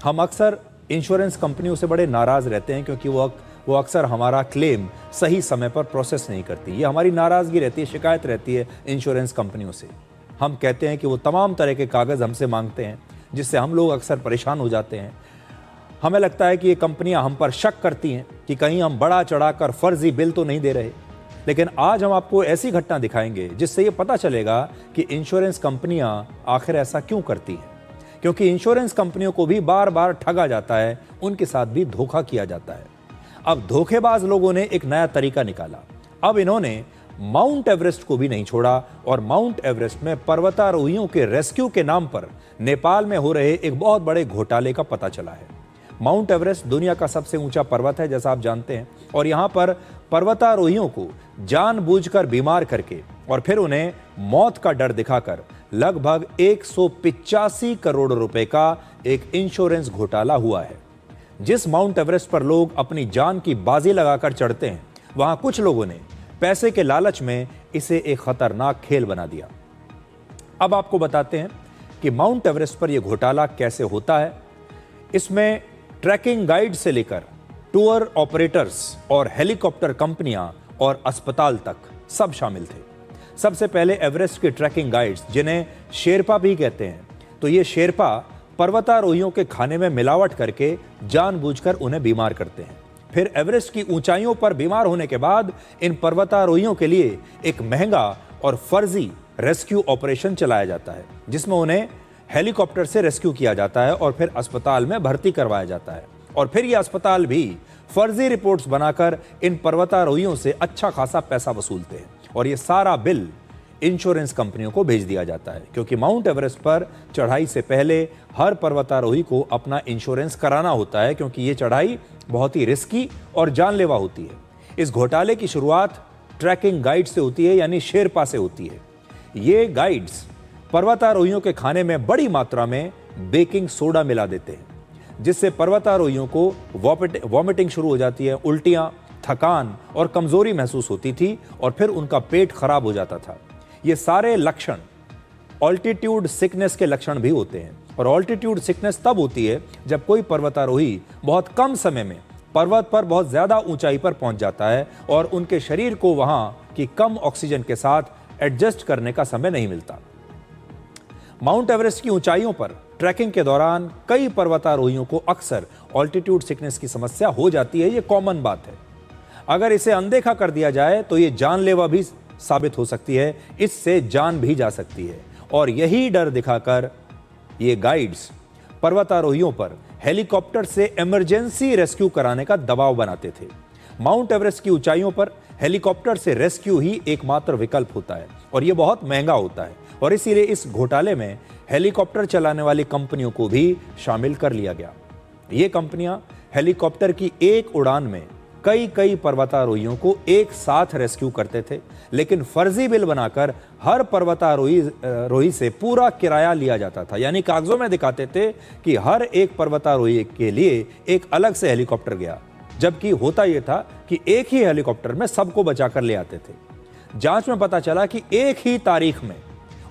हम अक्सर इंश्योरेंस कंपनियों से बड़े नाराज़ रहते हैं क्योंकि वो अक्सर हमारा क्लेम सही समय पर प्रोसेस नहीं करती। ये हमारी नाराज़गी रहती है, शिकायत रहती है इंश्योरेंस कंपनियों से। हम कहते हैं कि वो तमाम तरह के कागज़ हमसे मांगते हैं, जिससे हम लोग अक्सर परेशान हो जाते हैं। हमें लगता है कि ये कंपनियां हम पर शक करती हैं कि कहीं हम बढ़ा चढ़ाकर फर्जी बिल तो नहीं दे रहे। लेकिन आज हम आपको ऐसी घटना दिखाएंगे जिससे ये पता चलेगा कि इंश्योरेंस कंपनियां आखिर ऐसा क्यों करती हैं। क्योंकि इंश्योरेंस कंपनियों को भी बार बार ठगा जाता है, उनके साथ भी धोखा किया जाता है। अब धोखेबाज लोगों ने एक नया तरीका निकाला। अब इन्होंने माउंट एवरेस्ट को भी नहीं छोड़ा और माउंट एवरेस्ट में पर्वतारोहियों के रेस्क्यू के नाम पर नेपाल में हो रहे एक बहुत बड़े घोटाले का पता चला है। माउंट एवरेस्ट दुनिया का सबसे ऊंचा पर्वत है, जैसा आप जानते हैं, और यहाँ पर पर्वतारोहियों को जानबूझकर बीमार करके और फिर उन्हें मौत का डर दिखाकर लगभग 185 करोड़ रुपए का एक इंश्योरेंस घोटाला हुआ है। जिस माउंट एवरेस्ट पर लोग अपनी जान की बाजी लगाकर चढ़ते हैं, वहां कुछ लोगों ने पैसे के लालच में इसे एक खतरनाक खेल बना दिया। अब आपको बताते हैं कि माउंट एवरेस्ट पर यह घोटाला कैसे होता है। इसमें ट्रैकिंग गाइड से लेकर टूर ऑपरेटर्स और हेलीकॉप्टर कंपनियां और अस्पताल तक सब शामिल थे। सबसे पहले एवरेस्ट के ट्रैकिंग गाइड्स, जिन्हें शेरपा भी कहते हैं, तो ये शेरपा पर्वतारोहियों के खाने में मिलावट करके जानबूझकर उन्हें बीमार करते हैं। फिर एवरेस्ट की ऊंचाइयों पर बीमार होने के बाद इन पर्वतारोहियों के लिए एक महंगा और फर्जी रेस्क्यू ऑपरेशन चलाया जाता है, जिसमें उन्हें हेलीकॉप्टर से रेस्क्यू किया जाता है और फिर अस्पताल में भर्ती करवाया जाता है। और फिर ये अस्पताल भी फर्जी रिपोर्ट्स बनाकर इन पर्वतारोहियों से अच्छा खासा पैसा वसूलते हैं और ये सारा बिल इंश्योरेंस कंपनियों को भेज दिया जाता है। क्योंकि माउंट एवरेस्ट पर चढ़ाई से पहले हर पर्वतारोही को अपना इंश्योरेंस कराना होता है, क्योंकि ये चढ़ाई बहुत ही रिस्की और जानलेवा होती है। इस घोटाले की शुरुआत ट्रैकिंग गाइड से होती है, यानी शेरपा से होती है। ये गाइड्स पर्वतारोहियों के खाने में बड़ी मात्रा में बेकिंग सोडा मिला देते हैं, जिससे पर्वतारोहियों को वॉमिटिंग शुरू हो जाती है, उल्टियां, थकान और कमजोरी महसूस होती थी और फिर उनका पेट खराब हो जाता था। ये सारे लक्षण ऑल्टीट्यूड सिकनेस के लक्षण भी होते हैं। और ऑल्टीट्यूड सिकनेस तब होती है जब कोई पर्वतारोही बहुत कम समय में पर्वत पर बहुत ज्यादा ऊंचाई पर पहुंच जाता है और उनके शरीर को वहां की कम ऑक्सीजन के साथ एडजस्ट करने का समय नहीं मिलता। माउंट एवरेस्ट की ऊंचाइयों पर ट्रैकिंग के दौरान कई पर्वतारोहियों को अक्सर ऑल्टीट्यूड सिकनेस की समस्या हो जाती है। ये कॉमन बात है। अगर इसे अनदेखा कर दिया जाए तो ये जानलेवा भी साबित हो सकती है, इससे जान भी जा सकती है। और यही डर दिखाकर ये गाइड्स पर्वतारोहियों पर हेलीकॉप्टर से इमरजेंसी रेस्क्यू कराने का दबाव बनाते थे। माउंट एवरेस्ट की ऊंचाइयों पर हेलीकॉप्टर से रेस्क्यू ही एकमात्र विकल्प होता है और यह बहुत महंगा होता है, और इसीलिए इस घोटाले में हेलीकॉप्टर चलाने वाली कंपनियों को भी शामिल कर लिया गया। ये कंपनियां हेलीकॉप्टर की एक उड़ान में कई पर्वतारोहियों को एक साथ रेस्क्यू करते थे, लेकिन फर्जी बिल बनाकर हर पर्वतारोही से पूरा किराया लिया जाता था। यानी कागजों में दिखाते थे कि हर एक पर्वतारोही के लिए एक अलग से हेलीकॉप्टर गया, जबकि होता यह था कि एक ही हेलीकॉप्टर में सबको बचाकर ले आते थे। जांच में पता चला कि एक ही तारीख में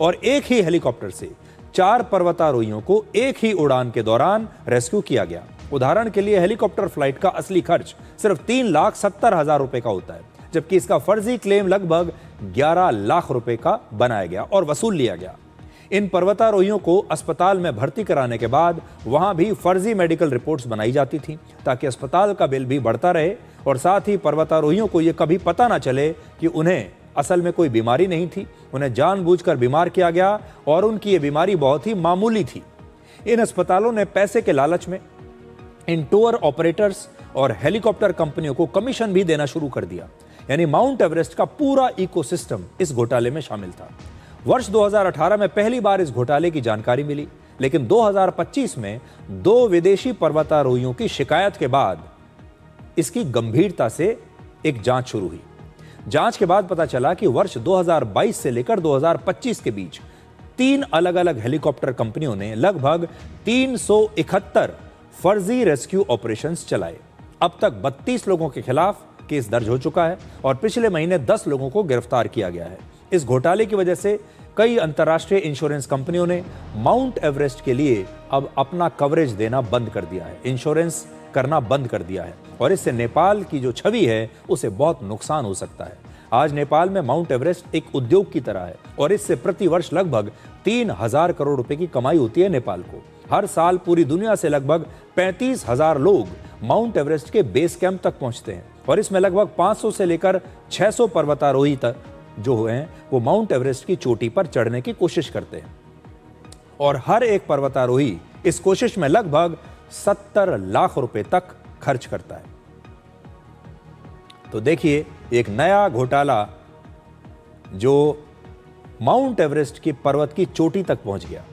और एक ही हेलीकॉप्टर से 4 पर्वतारोहियों को एक ही उड़ान के दौरान रेस्क्यू किया गया। उदाहरण के लिए हेलीकॉप्टर फ्लाइट का असली खर्च सिर्फ 3,70,000 रुपए का होता है, जबकि इसका फर्जी क्लेम लगभग 11 लाख रुपए का बनाया गया और वसूल लिया गया। इन पर्वतारोहियों को अस्पताल में भर्ती कराने के बाद वहां भी फर्जी मेडिकल रिपोर्ट्स बनाई जाती थी, ताकि अस्पताल का बिल भी बढ़ता रहे और साथ ही पर्वतारोहियों को यह कभी पता ना चले कि उन्हें असल में कोई बीमारी नहीं थी, उन्हें जानबूझकर बीमार किया गया और उनकी ये बीमारी बहुत ही मामूली थी। इन अस्पतालों ने पैसे के लालच में इन टूर ऑपरेटर्स और हेलीकॉप्टर कंपनियों को कमीशन भी देना शुरू कर दिया। यानी माउंट एवरेस्ट का पूरा इकोसिस्टम इस घोटाले में शामिल था। वर्ष 2018 में पहली बार इस घोटाले की जानकारी मिली, लेकिन 2025 में 2 विदेशी पर्वतारोहियों की शिकायत के बाद इसकी गंभीरता से एक जांच शुरू हुई। जांच के बाद पता चला कि वर्ष 2022 से लेकर 2025 के बीच 3 अलग अलग हेलीकॉप्टर कंपनियों ने लगभग 371 फर्जी रेस्क्यू ऑपरेशंस चलाए। अब तक 32 लोगों के खिलाफ केस दर्ज हो चुका है और पिछले महीने 10 लोगों को गिरफ्तार किया गया है। इस घोटाले की वजह से कई अंतर्राष्ट्रीय इंश्योरेंस कंपनियों ने माउंट एवरेस्ट के लिए अब अपना कवरेज देना बंद कर दिया है, इंश्योरेंस करना बंद कर दिया है और इससे नेपाल की जो छवि है उसे बहुत नुकसान हो सकता है। आज नेपाल में माउंट एवरेस्ट एक उद्योग की तरह है और इससे प्रति वर्ष लगभग 3,000 करोड़ रुपए की कमाई होती है नेपाल को। हर साल पूरी दुनिया से लगभग 35,000 लोग माउंट एवरेस्ट के बेस कैंप तक पहुंचते हैं और इसमें लगभग 500 से लेकर 600 पर्वतारोही तक जो हैं वो माउंट एवरेस्ट की चोटी पर चढ़ने की कोशिश करते हैं और हर एक पर्वतारोही इस कोशिश में लगभग 70 लाख रुपए तक खर्च करता है। तो देखिए एक नया घोटाला जो माउंट एवरेस्ट की पर्वत की चोटी तक पहुंच गया।